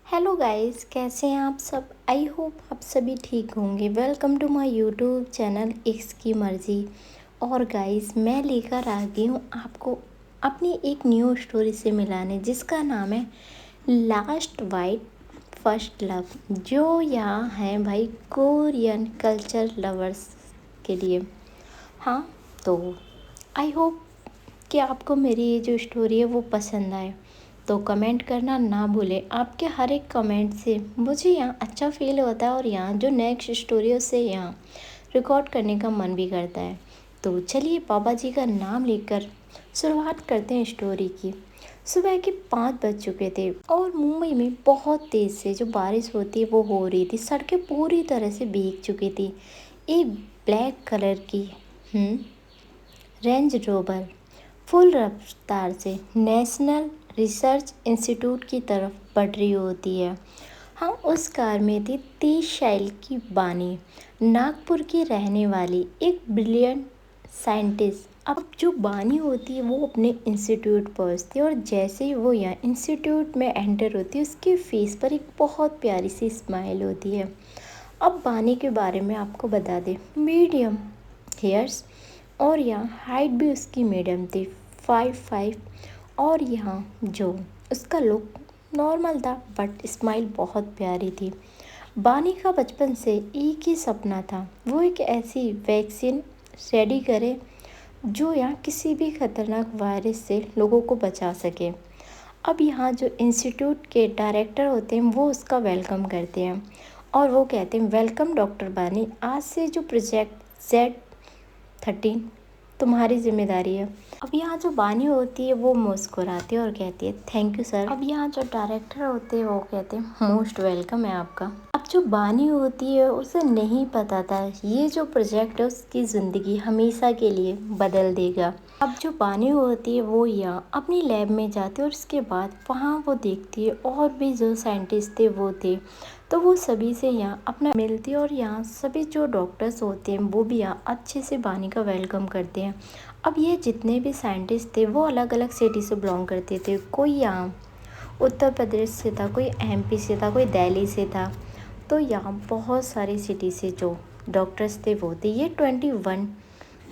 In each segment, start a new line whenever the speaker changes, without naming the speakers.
Hello guys, कैसे हैं आप सब। आई होप आप सभी ठीक होंगे। Welcome to my YouTube channel X की मर्ज़ी। और गाइस, मैं लेकर आ गई हूँ आपको अपनी एक न्यू स्टोरी से मिलाने, जिसका नाम है लास्ट वाइट फर्स्ट लव, जो यहाँ है भाई कोरियन कल्चर लवर्स के लिए। हाँ, तो आई होप कि आपको मेरी ये जो स्टोरी है वो पसंद आए। तो कमेंट करना ना भूलें। आपके हर एक कमेंट से मुझे यहाँ अच्छा फील होता है और यहाँ जो नेक्स्ट स्टोरी है उससे यहाँ रिकॉर्ड करने का मन भी करता है। तो चलिए बाबा जी का नाम लेकर शुरुआत करते हैं स्टोरी की। सुबह के 5 बज चुके थे और मुंबई में बहुत तेज़ से जो बारिश होती है वो हो रही थी। सड़कें पूरी तरह से भीग चुकी थी। एक ब्लैक कलर की रेंज रोवर फुल रफ्तार से नेशनल रिसर्च इंस्टीट्यूट की तरफ बढ़ रही होती है। हाँ, उस कार में थी 30 साल की बानी, नागपुर की रहने वाली एक ब्रिलियंट साइंटिस्ट। अब जो बानी होती है वो अपने इंस्टीट्यूट पहुंचती है और जैसे ही वो यहाँ इंस्टीट्यूट में एंटर होती है उसके फेस पर एक बहुत प्यारी सी स्माइल होती है। अब बानी के बारे में आपको बता दें, मीडियम हेयर्स और यहाँ हाइट भी उसकी मीडियम थी, 5'5", और यहाँ जो उसका लुक नॉर्मल था बट स्माइल बहुत प्यारी थी। बानी का बचपन से एक ही सपना था, वो एक ऐसी वैक्सीन रेडी करे जो यहाँ किसी भी खतरनाक वायरस से लोगों को बचा सके। अब यहाँ जो इंस्टीट्यूट के डायरेक्टर होते हैं वो उसका वेलकम करते हैं और वो कहते हैं, वेलकम डॉक्टर बानी, आज से जो प्रोजेक्ट Z13 तुम्हारी जिम्मेदारी है। अब यहाँ जो बानी होती है वो मुस्कुराती है और कहती है, थैंक यू सर। अब यहाँ जो डायरेक्टर होते हैं वो कहते हैं, मोस्ट वेलकम है आपका। अब जो बानी होती है उसे नहीं पता था ये जो प्रोजेक्ट है उसकी ज़िंदगी हमेशा के लिए बदल देगा। अब जो बानी होती है वो यहाँ अपनी लैब में जाती है और उसके बाद वहाँ वो देखती है और भी जो साइंटिस्ट थे वो थे, तो वो सभी से यहाँ अपना मिलती है और यहाँ सभी जो डॉक्टर्स होते हैं वो भी यहाँ अच्छे से बानी का वेलकम करते हैं। अब ये जितने भी साइंटिस्ट थे वो अलग अलग सिटी से बिलोंग करते थे। कोई यहाँ उत्तर प्रदेश से था, कोई MP से था, कोई दिल्ली से था। तो यहाँ बहुत सारी सिटी से जो डॉक्टर्स थे वो थे। ये 21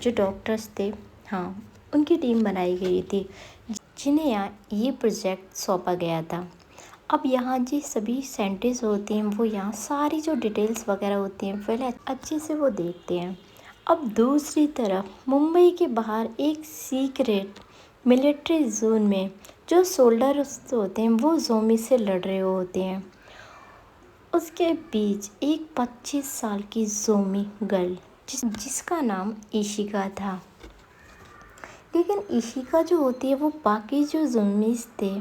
जो डॉक्टर्स थे, हाँ, उनकी टीम बनाई गई थी जिन्हें यहाँ ये प्रोजेक्ट सौंपा गया था। अब यहाँ जी सभी साइंटिस्ट होते हैं वो यहाँ सारी जो डिटेल्स वगैरह होती हैं पहले अच्छे से वो देखते हैं। अब दूसरी तरफ मुंबई के बाहर एक सीक्रेट मिलिट्री जोन में जो सोल्जर्स होते हैं वो ज़ोंबी से लड़ रहे होते हैं। उसके बीच एक 25 साल की ज़ोंबी गर्ल जिसका नाम इशिका था। लेकिन इशिका जो होती है वो बाकी जो ज़ोंबीज़ थे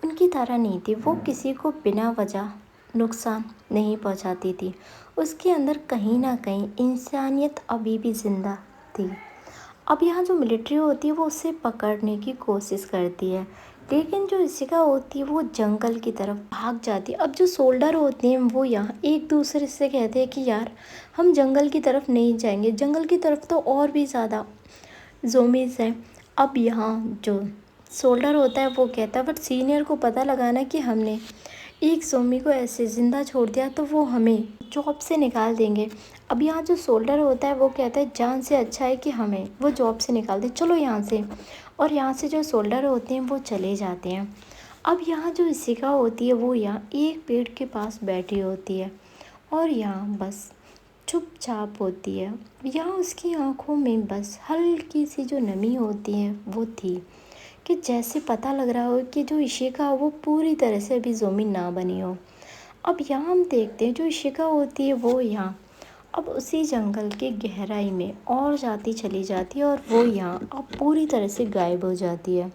उनकी तरह नहीं थी। वो किसी को बिना वजह नुकसान नहीं पहुंचाती थी। उसके अंदर कहीं ना कहीं इंसानियत अभी भी ज़िंदा थी। अब यहाँ जो मिलिट्री होती है वो उसे पकड़ने की कोशिश करती है, लेकिन जो इशिका होती है वो जंगल की तरफ भाग जाती है। अब जो सोल्डर होते हैं वो यहाँ एक दूसरे से कहते हैं कि यार हम जंगल की तरफ नहीं जाएंगे, जंगल की तरफ तो और भी ज़्यादा ज़ोंबीज़ हैं। अब यहाँ जो सोल्डर होता है वो कहता है, बट सीनियर को पता लगाना कि हमने एक ज़ोंबी को ऐसे ज़िंदा छोड़ दिया तो वो हमें जॉब से निकाल देंगे। अब यहाँ जो सोल्डर होता है वो कहता है, जान से अच्छा है कि हमें वो जॉब से निकाल दे, चलो यहाँ से। और यहाँ से जो सोल्डर होते हैं वो चले जाते हैं। अब यहाँ जो इशिका होती है वो यहाँ एक पेड़ के पास बैठी होती है और यहाँ बस चुपचाप होती है। यहाँ उसकी आंखों में बस हल्की सी जो नमी होती है वो थी, कि जैसे पता लग रहा हो कि जो इशिका वो पूरी तरह से अभी ज़ोंबी ना बनी हो। अब यहाँ हम देखते हैं जो इशिका होती है वो यहाँ अब उसी जंगल की गहराई में और जाती चली जाती है और वो यहाँ अब पूरी तरह से गायब हो जाती है।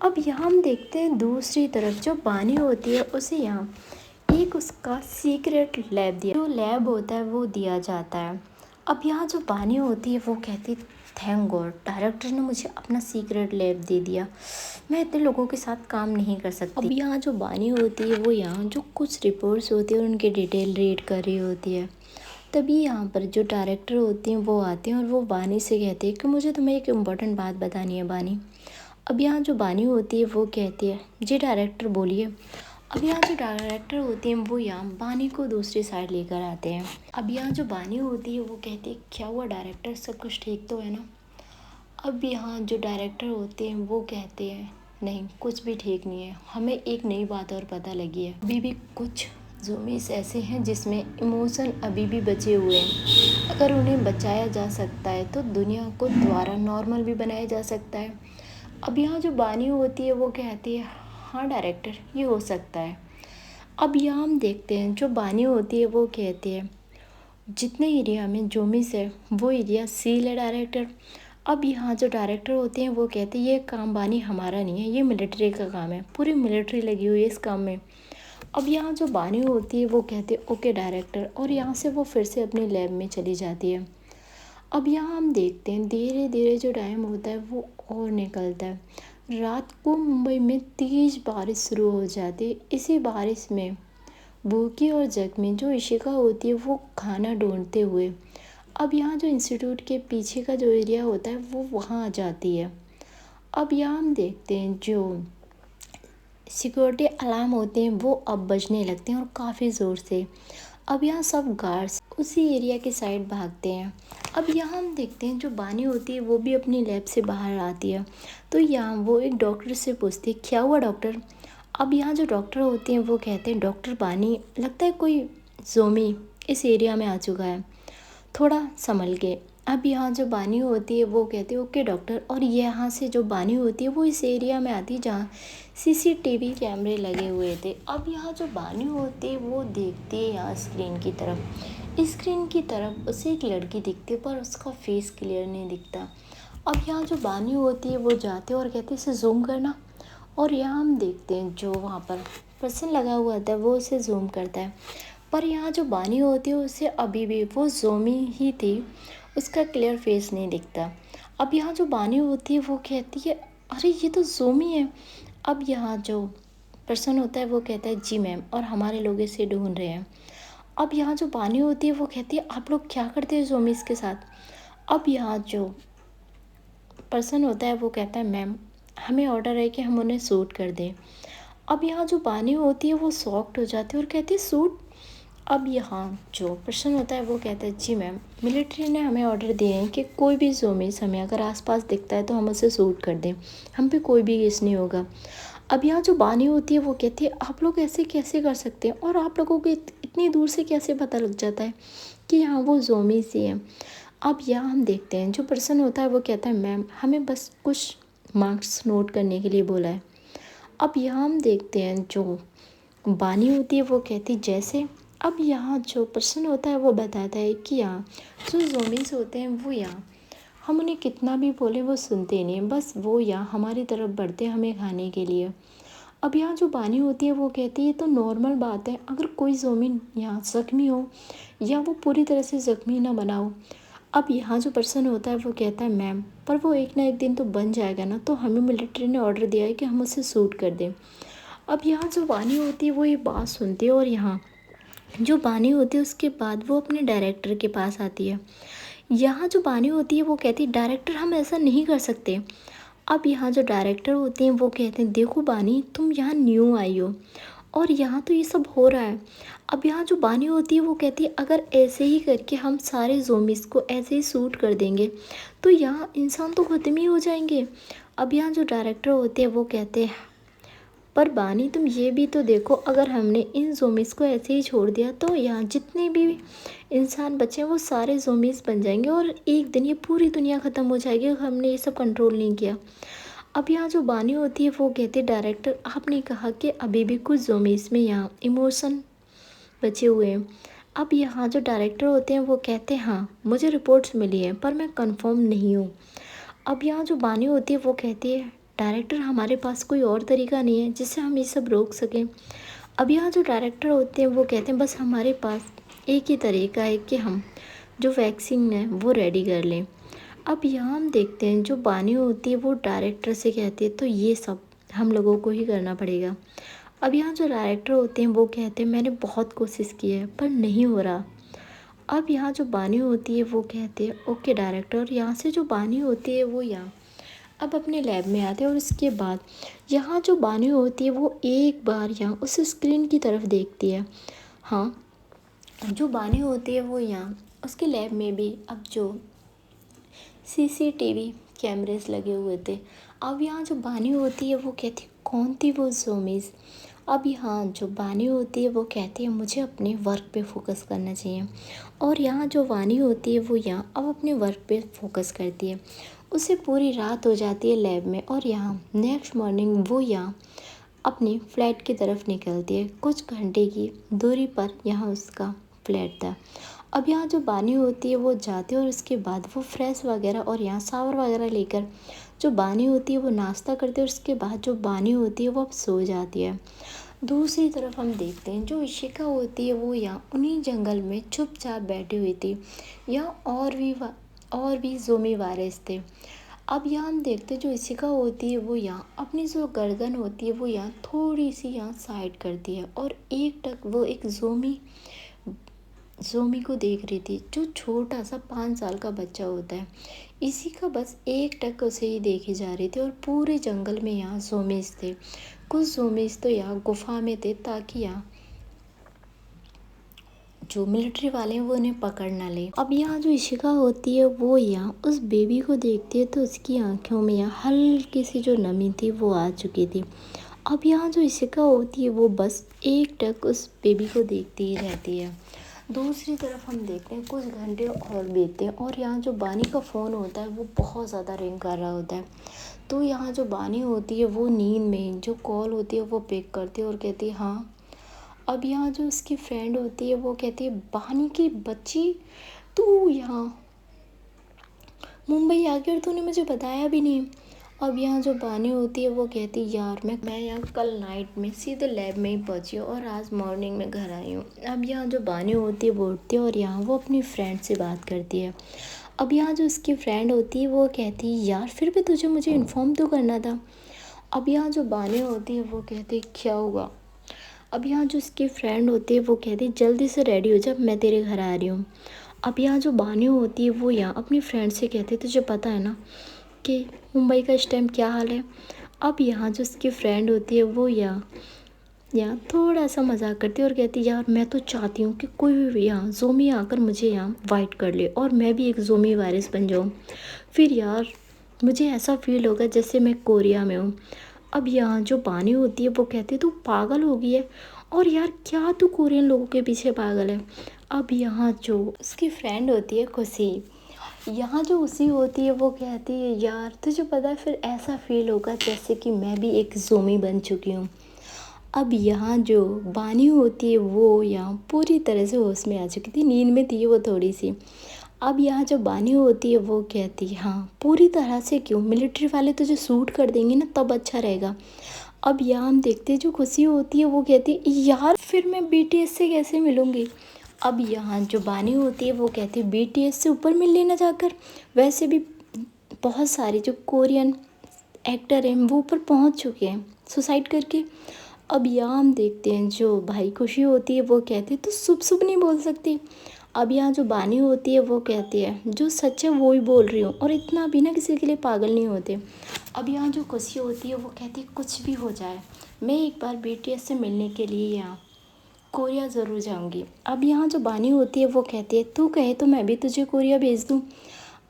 अब यहाँ हम देखते हैं दूसरी तरफ जो बानी होती है उसे यहाँ एक उसका सीक्रेट लैब दिया, जो लैब होता है वो दिया जाता है। अब यहाँ जो बानी होती है वो कहती, थैंक गॉड डायरेक्टर ने मुझे अपना सीक्रेट लैब दे दिया, मैं इतने लोगों के साथ काम नहीं कर सकती। अब यहाँ जो बानी होती है वो यहाँ जो कुछ रिपोर्ट्स होती है उनकी डिटेल रीड कर रही होती है। तभी यहाँ पर जो डायरेक्टर होते हैं वो आते हैं और वो बानी से कहते हैं कि मुझे तुम्हें एक इम्पॉर्टेंट बात बतानी है बानी। अब यहाँ जो बानी होती है वो कहती है, जी डायरेक्टर बोलिए। अब यहाँ जो डायरेक्टर होते हैं वो यहाँ बानी को दूसरी साइड लेकर आते हैं। अब यहाँ जो बानी होती है वो कहती है क्या हुआ डायरेक्टर, सब कुछ ठीक तो है ना। अब यहाँ जो डायरेक्टर होते हैं वो कहते हैं नहीं, कुछ भी ठीक नहीं है, हमें एक नई बात और पता लगी है। अभी भी कुछ ज़ोंबीज़ ऐसे हैं जिसमें इमोशन अभी भी बचे हुए हैं। अगर उन्हें बचाया जा सकता है तो दुनिया को दोबारा नॉर्मल भी बनाया जा सकता है। अब यहाँ जो बानी होती है वो कहती है हाँ डायरेक्टर, ये हो सकता है। अब यहाँ हम देखते हैं जो बानी होती है वो कहती है जितने एरिया में ज़ोंबीज़ है वो एरिया सील है डायरेक्टर। अब यहाँ जो डायरेक्टर होते हैं वो कहते हैं ये काम बानी हमारा नहीं है, ये मिलिट्री का काम है, पूरी मिलिट्री लगी हुई है इस काम में। अब यहाँ जो बानी होती है वो कहते हैं ओके डायरेक्टर, और यहाँ से वो फिर से अपनी लैब में चली जाती है। अब यहाँ हम देखते हैं धीरे धीरे जो टाइम होता है वो और निकलता है। रात को मुंबई में तेज बारिश शुरू हो जाती है। इसी बारिश में भूखी और जख्मी जो इशिका होती है वो खाना ढूंढते हुए अब यहाँ जो इंस्टीट्यूट के पीछे का जो एरिया होता है वो वहाँ आ जाती है। अब यहाँ हम देखते हैं जो सिक्योरिटी अलार्म होते हैं वो अब बजने लगते हैं और काफ़ी ज़ोर से। अब यहाँ सब गार्ड्स उसी एरिया के साइड भागते हैं। अब यहाँ हम देखते हैं जो बानी होती है वो भी अपनी लैब से बाहर आती है। तो यहाँ वो एक डॉक्टर से पूछती है क्या हुआ डॉक्टर। अब यहाँ जो डॉक्टर होते हैं वो कहते हैं डॉक्टर बानी, लगता है कोई ज़ोंबी इस एरिया में आ चुका है, थोड़ा संभल के। अब यहाँ जो बानी होती है वो कहती है ओके डॉक्टर, और यहाँ से जो बानी होती है वो इस एरिया में आती है जहाँ सीसीटीवी कैमरे लगे हुए थे। अब यहाँ जो बानी होती है वो देखती है यहाँ स्क्रीन की तरफ। स्क्रीन की तरफ उसे एक लड़की दिखती है पर उसका फेस क्लियर नहीं दिखता। अब यहाँ जो बानी होती है वो जाते हैं और कहते हैं इसे जूम करना, और यहाँ हम देखते हैं जो वहाँ पर पर्सन लगा हुआ था वो उसे जूम करता है। पर यहाँ जो बानी होती है उसे अभी भी वो ज़ोंबी ही थी, उसका क्लियर फेस नहीं दिखता। अब यहाँ जो बानी होती है वो कहती है अरे ये तो ज़ोंबी है। अब यहाँ जो पर्सन होता है वो कहता है जी मैम, और हमारे लोग इसे ढूंढ रहे हैं। अब यहाँ जो बानी होती है वो कहती है आप लोग क्या करते हैं ज़ोंबीज़ के साथ। अब यहाँ जो पर्सन होता है वो कहता है मैम हमें ऑर्डर है कि हम उन्हें शूट कर दें। अब यहाँ जो बानी होती है वो शॉक्ड हो जाती है और कहती है शूट। अब यहाँ जो पर्सन होता है वो कहता है जी मैम, मिलिट्री ने हमें ऑर्डर दिए हैं कि कोई भी ज़ोंबीज़ हमें अगर आसपास दिखता है तो हम उसे शूट कर दें, हम पे कोई भी केस नहीं होगा। अब यहाँ जो बानी होती है वो कहती है आप लोग ऐसे कैसे कर सकते हैं, और आप लोगों को इतनी दूर से कैसे पता लग जाता है कि यहाँ वो ज़ोंबीज़ ही हैं। अब यहाँ हम देखते हैं जो पर्सन होता है वो कहता है मैम हमें बस कुछ मार्क्स नोट करने के लिए बोला है। अब यहाँ हम देखते हैं जो बानी होती है वो कहती जैसे। अब यहाँ जो पर्सन होता है वो बताता है कि यहाँ जो ज़ोंबीज़ होते हैं वो यहाँ हम उन्हें कितना भी बोले वो सुनते नहीं हैं, बस वो यहाँ हमारी तरफ बढ़ते हैं हमें खाने के लिए। अब यहाँ जो बानी होती है वो कहती है तो नॉर्मल बात है, अगर कोई ज़ोंबी यहाँ ज़ख्मी हो या वो पूरी तरह से ज़ख्मी ना बना हो। अब यहाँ जो पर्सन होता है वो कहता है मैम पर वो एक ना एक दिन तो बन जाएगा ना, तो हमें मिलिट्री ने ऑर्डर दिया है कि हम उसे शूट कर दें। अब यहाँ जो बानी होती है वो ये बात सुनती है, और यहाँ जो बानी होती है उसके बाद वो अपने डायरेक्टर के पास आती है। यहाँ जो बानी होती है वो कहती है डायरेक्टर हम ऐसा नहीं कर सकते। अब यहाँ जो डायरेक्टर होते हैं वो कहते हैं देखो बानी तुम यहाँ न्यू आई हो और यहाँ तो ये सब हो रहा है। अब यहाँ जो बानी होती है वो कहती है अगर ऐसे ही करके हम सारे ज़ोंबीज़ को ऐसे ही शूट कर देंगे तो यहाँ इंसान तो ख़त्म ही हो जाएंगे। अब यहाँ जो डायरेक्टर होते हैं वो कहते हैं पर बानी तुम ये भी तो देखो, अगर हमने इन ज़ोंबीज़ को ऐसे ही छोड़ दिया तो यहाँ जितने भी इंसान बचे हैं वो सारे ज़ोंबीज़ बन जाएंगे और एक दिन ये पूरी दुनिया ख़त्म हो जाएगी अगर हमने ये सब कंट्रोल नहीं किया। अब यहाँ जो बानी होती है वो कहती है डायरेक्टर आपने कहा कि अभी भी कुछ ज़ोंबीज़ में यहाँ इमोशन बचे हुए हैं। अब यहाँ जो डायरेक्टर होते हैं वो कहते हैं हाँ मुझे रिपोर्ट्स मिली हैं पर मैं कंफर्म नहीं हूँ। अब यहाँ जो बानी होती है वो कहती है डायरेक्टर हमारे पास कोई और तरीका नहीं है जिससे हम ये सब रोक सकें। अब यहाँ जो डायरेक्टर होते हैं वो कहते हैं बस हमारे पास एक ही तरीका है कि हम जो वैक्सीन है वो रेडी कर लें। अब यहाँ हम देखते हैं जो बानी होती है वो डायरेक्टर से कहती है तो ये सब हम लोगों को ही करना पड़ेगा। अब यहाँ जो डायरेक्टर होते हैं वो कहते हैं मैंने बहुत कोशिश की है पर नहीं हो रहा। अब यहाँ जो बानी होती है वो कहते हैं ओके डायरेक्टर, और यहाँ से जो बानी होती है वो यहाँ अब अपने लैब में आते हैं और उसके बाद यहाँ जो बानी होती है वो एक बार यहाँ उस स्क्रीन की तरफ देखती है। हाँ, जो बानी होती है वो यहाँ उसके लैब में भी अब जो सीसीटीवी कैमरेस लगे हुए थे। अब यहाँ जो बानी होती है वो कहती कौन थी वो ज़ोमीज़। अब यहाँ जो बानी होती है वो कहती है मुझे अपने वर्क पे फोकस करना चाहिए। और यहाँ जो वानी होती है वो यहाँ अब अपने वर्क पे फोकस करती है। उसे पूरी रात हो जाती है लैब में और यहाँ नेक्स्ट मॉर्निंग वो यहाँ अपनी फ्लैट की तरफ निकलती है। कुछ घंटे की दूरी पर यहाँ उसका फ्लैट था। अब यहाँ जो बानी होती है वो जाती है और उसके बाद वो फ्रेश वगैरह और यहाँ शावर वगैरह लेकर जो बानी होती है वो नाश्ता करती है और उसके बाद जो बानी होती है वो अब सो जाती है। दूसरी तरफ हम देखते हैं जो इशिका होती है वो यहाँ उन्हीं जंगल में चुपचाप बैठी हुई थी। यहाँ और भी ज़ोंबी वायरस थे। अब यहाँ हम देखते हैं जो इशिका होती है वो यहाँ अपनी जो गर्दन होती है वो यहाँ थोड़ी सी यहाँ साइड करती है और एक टक वो एक ज़ोंबी को देख रही थी जो छोटा सा 5 साल का बच्चा होता है। इसी का बस एक टक उसे ही देखी जा रही थी और पूरे जंगल में यहाँ ज़ोंबीज़ थे। कुछ ज़ोंबीज़ तो यहाँ गुफा में थे ताकि यहाँ जो मिलिट्री वाले हैं वो उन्हें पकड़ ना ले। अब यहाँ जो इशिका होती है वो यहाँ उस बेबी को देखती है तो उसकी आंखों में यहाँ हल्की सी जो नमी थी वो आ चुकी थी। अब यहाँ जो इशिका होती है वो बस एक टक उस बेबी को देखती ही रहती है। दूसरी तरफ हम देखते हैं कुछ घंटे और बीतते हैं और यहाँ जो बानी का फ़ोन होता है वो बहुत ज़्यादा रिंग कर रहा होता है। तो यहाँ जो बानी होती है वो नींद में जो कॉल होती है वो पिक करती है और कहती है हाँ। अब यहाँ जो उसकी फ्रेंड होती है वो कहती है बानी की बच्ची, तू यहाँ मुंबई आ गई और तूने मुझे बताया भी नहीं। अब यहाँ जो बानी होती है वो कहती है यार मैं यहाँ कल नाइट में सीधे लैब में ही पहुँची हूँ और आज मॉर्निंग में घर आई हूँ। अब यहाँ जो बानी होती है वो उठती है और यहाँ वो अपनी फ्रेंड से बात करती है। अब यहाँ जो उसकी फ्रेंड होती है वो कहती है यार फिर भी तुझे मुझे इन्फॉर्म तो करना था। अब यहाँ जो बानी होती है वो कहती है क्या हुआ। अब यहाँ जो उसकी फ्रेंड होती है वो कहती है जल्दी से रेडी हो जा, मैं तेरे घर आ रही हूँ। अब यहाँ जो बानी होती है वो यहाँ अपनी फ्रेंड से कहती है तुझे पता है ना कि मुंबई का इस टाइम क्या हाल है। अब यहाँ जो उसकी फ्रेंड होती है वो यहाँ थोड़ा सा मजाक करती है और कहती है यार मैं तो चाहती हूँ कि कोई भी यहाँ ज़ोंबी आकर मुझे यहाँ वाइट कर ले और मैं भी एक ज़ोंबी वायरस बन जाऊँ। फिर यार मुझे ऐसा फील होगा जैसे मैं कोरिया में हूँ। अब यहाँ जो बानी होती है वो कहती है तू पागल हो गई है और यार क्या तू कोरियन लोगों के पीछे पागल है। अब यहाँ जो उसकी फ्रेंड होती है खुशी, यहाँ जो उसी होती है वो कहती है यार तुझे पता है फिर ऐसा फील होगा जैसे कि मैं भी एक ज़ोंबी बन चुकी हूँ। अब यहाँ जो बानी होती है वो यहाँ पूरी तरह से होश में आ चुकी थी, नींद में थी वो थोड़ी सी। अब यहाँ जो बानी होती है वो कहती है हाँ पूरी तरह से क्यों, मिलिट्री वाले तुझे सूट कर देंगे ना तब अच्छा रहेगा। अब यहाँ हम देखते हैं जो खुशी होती है वो कहती है यार फिर मैं बीटीएस से कैसे मिलूँगी। अब यहाँ जो बानी होती है वो कहती है बीटीएस से ऊपर मिल लेना जाकर, वैसे भी बहुत सारे जो कोरियन एक्टर हैं वो ऊपर पहुँच चुके हैं सुसाइड करके। अब यहाँ हम देखते हैं जो भाई खुशी होती है वो कहती है तो शुभ शुभ नहीं बोल सकती। अब यहाँ जो बानी होती है वो कहती है जो सच है वो ही बोल रही हूँ और इतना भी ना किसी के लिए पागल नहीं होते। अब यहाँ जो खुशी होती है वो कहती है कुछ भी हो जाए मैं एक बार बीटीएस से मिलने के लिए यहाँ कोरिया ज़रूर जाऊँगी। अब यहाँ जो बानी होती है वो कहती है तू कहे तो मैं भी तुझे कोरिया भेज दूँ।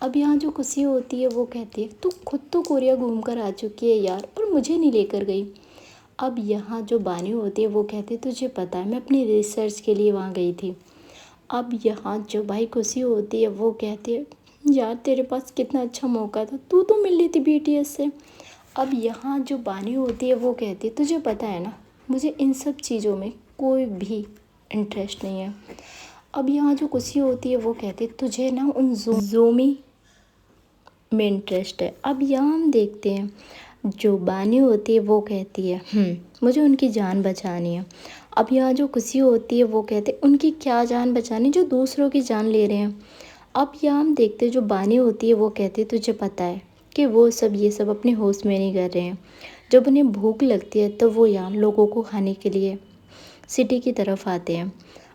अब यहाँ जो खुशी होती है वो कहती है तू खुद तो कोरिया घूम कर आ चुकी है यार और मुझे नहीं लेकर गई। अब यहाँ जो बानी होती है वो कहती है तुझे पता है मैं अपनी रिसर्च के लिए वहाँ गई थी। अब यहाँ जो भाई खुशी होती है वो कहती है यार तेरे पास कितना अच्छा मौका था, तू तो मिल ली थी बीटीएस से। अब यहाँ जो बानी होती है वो कहती है तुझे पता है ना मुझे इन सब चीज़ों में कोई भी इंटरेस्ट नहीं है। अब यहाँ जो खुशी होती है वो कहती है तुझे ना उन ज़ोंबी में इंटरेस्ट है। अब यहाँ हम देखते हैं जो बानी होती है वो कहती है मुझे उनकी जान बचानी है। अब यहाँ जो खुशी होती है वो कहते हैं उनकी क्या जान बचानी जो दूसरों की जान ले रहे हैं। अब यहाँ हम देखते हैं जो बानी होती है वो कहती है तुझे पता है कि वो सब ये सब अपने होश में नहीं कर रहे हैं। जब उन्हें भूख लगती है तो वो यहाँ लोगों को खाने के लिए सिटी की तरफ आते हैं।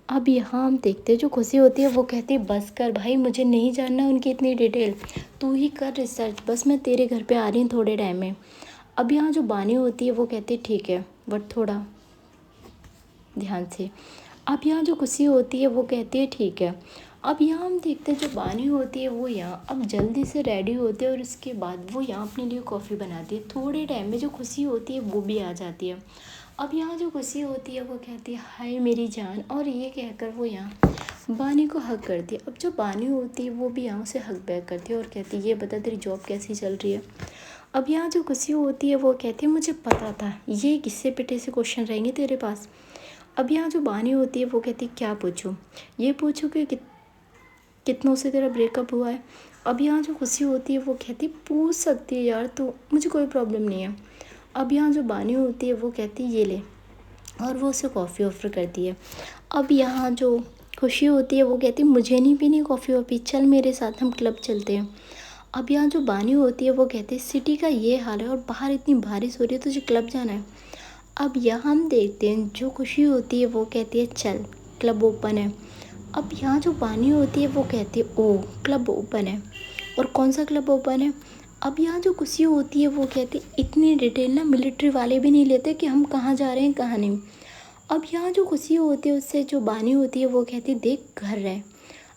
अब यहाँ हम देखते हैं जो खुशी होती है वो कहती है बस कर भाई, मुझे नहीं जानना उनकी इतनी डिटेल, तू ही कर रिसर्च, बस मैं तेरे घर पे आ रही हूँ थोड़े टाइम में। अब यहाँ जो बानी होती है वो कहती है ठीक है, बट थोड़ा ध्यान से। अब यहाँ जो खुशी होती है वो कहती है ठीक है। अब यहाँ हम देखते हैं जो बानी होती है वो यहाँ अब जल्दी से रेडी होते हैं और उसके बाद वो यहाँ अपने लिए कॉफ़ी बनाती है। थोड़े टाइम में जो खुशी होती है वो भी आ जाती है। अब यहाँ जो खुशी होती है वो कहती है हाय मेरी जान, और ये कहकर वो यहाँ बानी को हक करती है। अब जो बानी होती है वो भी यहाँ से हक बैक करती है और कहती है ये बता तेरी जॉब कैसी चल रही है। अब यहाँ जो खुशी होती है वो कहती है मुझे पता था ये किससे पिटे से क्वेश्चन रहेंगे तेरे पास। अब यहाँ जो बानी होती है वो कहती है क्या पूछूं, ये पूछूं कि कितनों से तेरा ब्रेकअप हुआ है। अब यहाँ जो खुशी होती है वो कहती है पूछ सकती है यार, तो मुझे कोई प्रॉब्लम नहीं है। अब यहाँ जो बानी होती है वो कहती है ये ले, और वो उसे कॉफ़ी ऑफ़र करती है। अब यहाँ जो खुशी होती है वो कहती है मुझे नहीं पीनी कॉफ़ी वॉफ़ी, चल मेरे साथ हम क्लब चलते हैं। अब यहाँ जो बानी होती है वो कहती है सिटी का ये हाल है और बाहर इतनी बारिश हो रही है, तुझे क्लब जाना है। अब यहाँ हम देखते हैं जो खुशी होती है वो कहती है चल क्लब ओपन है। अब यहाँ जो बानी होती है वो कहती है ओ क्लब ओपन है, और कौन सा क्लब ओपन है। अब यहाँ जो खुशी होती है वो कहती है इतनी डिटेल ना मिलिट्री वाले भी नहीं लेते कि हम कहाँ जा रहे हैं कहाँ नहीं। अब यहाँ जो खुशी होती है उससे जो बानी होती है वो कहती है देख घर है।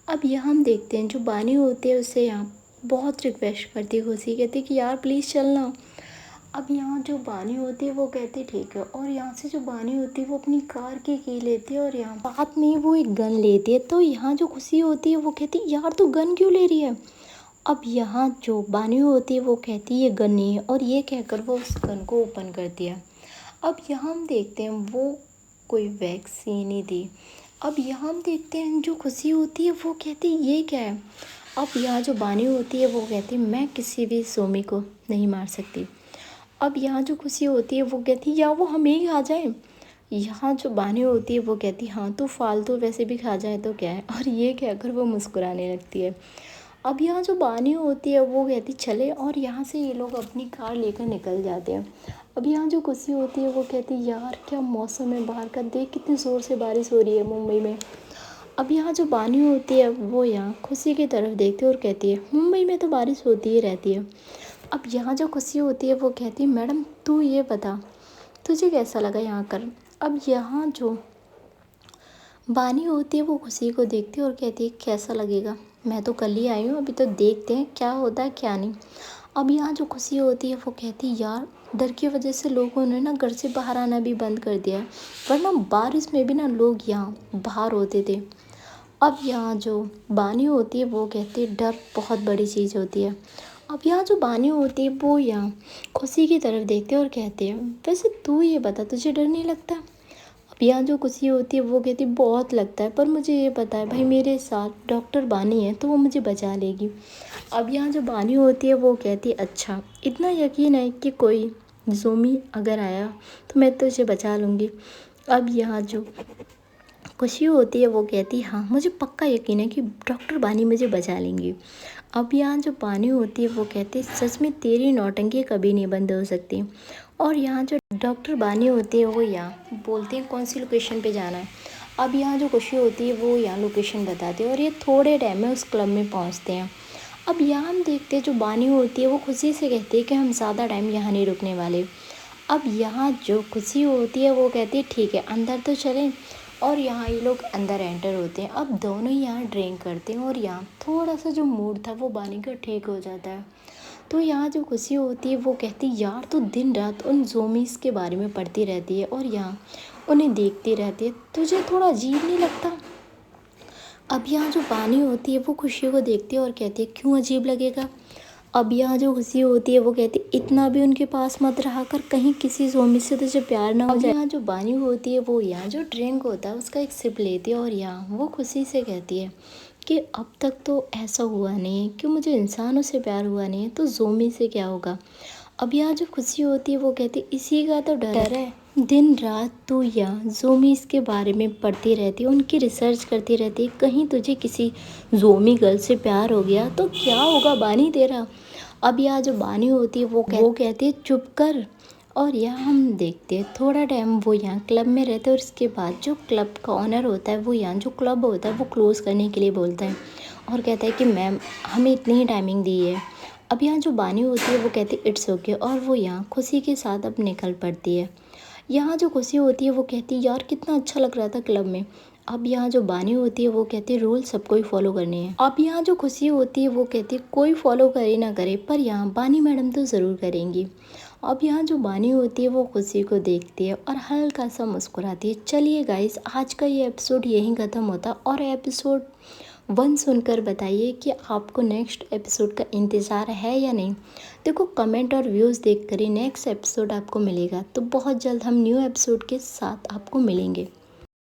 अब यहाँ हम देखते हैं जो बानी होती है उससे यहाँ बहुत रिक्वेस्ट करती है खुशी, कहती है कि यार प्लीज़ चलना। अब यहाँ जो बानी होती है वो कहती है ठीक है, और यहाँ से जो बानी होती है वो अपनी कार की लेती है और यहाँ साथ में वो एक गन लेती है। तो यहाँ जो खुशी होती है वो कहती है यार तू गन क्यों ले रही है। अब यहाँ जो बानी होती है वो कहती है ये गन नहीं है, और ये कहकर वो उस गन को ओपन करती है। अब यहाँ हम देखते हैं वो कोई वैक्सीन ही थी। अब यहाँ हम देखते हैं जो खुशी होती है वो कहती है ये क्या है। अब यहाँ जो बानी होती है वो कहती है मैं किसी भी सोमी को नहीं मार सकती। अब यहाँ जो खुशी होती है वो कहती है या वो हमें ही खा जाए। यहाँ जो बानी होती है वो कहती है हाँ तो फालतू वैसे भी खा जाए तो क्या है, और ये कहकर वो मुस्कुराने लगती है। अब यहाँ जो बानी होती है वो कहती चले, और यहाँ से ये लोग अपनी कार लेकर निकल जाते हैं। अब यहाँ जो खुशी होती है वो कहती है यार क्या मौसम है बाहर का, देख कितनी ज़ोर से बारिश हो रही है मुंबई में। अब यहाँ जो बानी होती है वो यहाँ खुशी की तरफ देखती है और कहती है मुंबई में तो बारिश होती ही रहती है। अब यहाँ जो खुशी होती है वो कहती है मैडम तू ये बता तुझे कैसा लगा यहाँ कर। अब यहाँ जो बानी होती है वो खुशी को देखती है और कहती है कैसा लगेगा, मैं तो कल ही आई हूँ, अभी तो देखते हैं क्या होता है क्या नहीं। अब यहाँ जो खुशी होती है वो कहती है यार डर की वजह से लोगों ने ना घर से बाहर आना भी बंद कर दिया है, वरना बारिश में भी ना लोग यहाँ बाहर होते थे। अब यहाँ जो बानी होती है वो कहती है डर बहुत बड़ी चीज़ होती है। अब यहाँ जो बानी होती है वो यहाँ खुशी की तरफ देखते हैं और कहते हैं वैसे तू ये बता तुझे डर नहीं लगता। अब यहाँ जो खुशी होती है वो कहती है बहुत लगता है, पर मुझे ये पता है भाई मेरे साथ डॉक्टर बानी है तो वो मुझे बचा लेगी। अब यहाँ जो बानी होती है वो कहती है अच्छा इतना यकीन है कि कोई ज़ोंबी अगर आया तो मैं तुझे बचा लूँगी। अब यहाँ जो खुशी होती है वो कहती है हाँ मुझे पक्का यकीन है कि डॉक्टर बानी मुझे बचा लेंगी। अब यहाँ जो बानी होती है वो कहती है सच में तेरी नौटंकी कभी नहीं बंद हो सकती। और यहाँ जो डॉक्टर बानी होती है वो यहाँ बोलते हैं कौन सी लोकेशन पे जाना है। अब यहाँ जो खुशी होती है वो यहाँ लोकेशन बताती है और ये थोड़े टाइम में उस क्लब में पहुँचते हैं। अब यहाँ हम देखते हैं जो बानी होती है वो खुशी से कहती है कि हम ज़्यादा टाइम यहाँ नहीं रुकने वाले। अब यहाँ जो खुशी होती है वो कहती है ठीक है अंदर तो चलें, और यहाँ ये लोग अंदर एंटर होते हैं। अब दोनों ही यहाँ ड्रिंक करते हैं और यहाँ थोड़ा सा जो मूड था वो बानी का ठीक हो जाता है। तो यहाँ जो खुशी होती है वो कहती है यार तो दिन रात उन ज़ोंबीज़ के बारे में पढ़ती रहती है और यहाँ उन्हें देखती रहती है, तुझे थोड़ा अजीब नहीं लगता। अब यहाँ जो बानी होती है वो खुशी को देखती है और कहती है क्यों अजीब लगेगा। अब यहाँ जो खुशी होती है वो कहती है इतना भी उनके पास मत रहा कर, कहीं किसी ज़ोंबी से तुझे प्यार ना हो जाए। यहाँ जो बानी होती है वो यहाँ जो ड्रिंक होता है उसका एक सिप लेती है और यहाँ वो खुशी से कहती है कि अब तक तो ऐसा हुआ नहीं है कि मुझे इंसानों से प्यार हुआ नहीं है, तो ज़ोंबी से क्या होगा। अब यहाँ जो खुशी होती है वो कहती है इसी का तो डर है, दिन रात तू यहाँ ज़ोंबीज़ के बारे में पढ़ती रहती है, उनकी रिसर्च करती रहती है, कहीं तुझे किसी ज़ोंबी गर्ल से प्यार हो गया तो क्या होगा बानी तेरा। अब यहाँ जो बानी होती है वो कहती है चुप कर, और यहाँ हम देखते हैं थोड़ा टाइम वो यहाँ क्लब में रहते हैं और इसके बाद जो क्लब का ऑनर होता है वो यहाँ जो क्लब होता है वो क्लोज़ करने के लिए बोलता है और कहता है कि मैम हमें इतनी ही टाइमिंग दी है। अब यहाँ जो बानी होती है वो कहती है इट्स ओके और वो यहाँ खुशी के साथ अब निकल पड़ती है। यहाँ जो खुशी होती है वो कहती है यार कितना अच्छा लग रहा था क्लब में। अब यहाँ जो बानी होती है वो कहती है रूल सबको ही फॉलो करने हैं। अब यहाँ जो खुशी होती है वो कहती है कोई फॉलो करे ना करे पर यहाँ बानी मैडम तो ज़रूर करेंगी। अब यहाँ जो बानी होती है वो खुशी को देखती है और हल्का सा मुस्कुराती है। चलिए गाइस आज का ये एपिसोड यहीं ख़त्म होता और एपिसोड 1 सुनकर बताइए कि आपको नेक्स्ट एपिसोड का इंतज़ार है या नहीं। देखो कमेंट और व्यूज़ देख कर ही नेक्स्ट एपिसोड आपको मिलेगा। तो बहुत जल्द हम न्यू एपिसोड के साथ आपको मिलेंगे।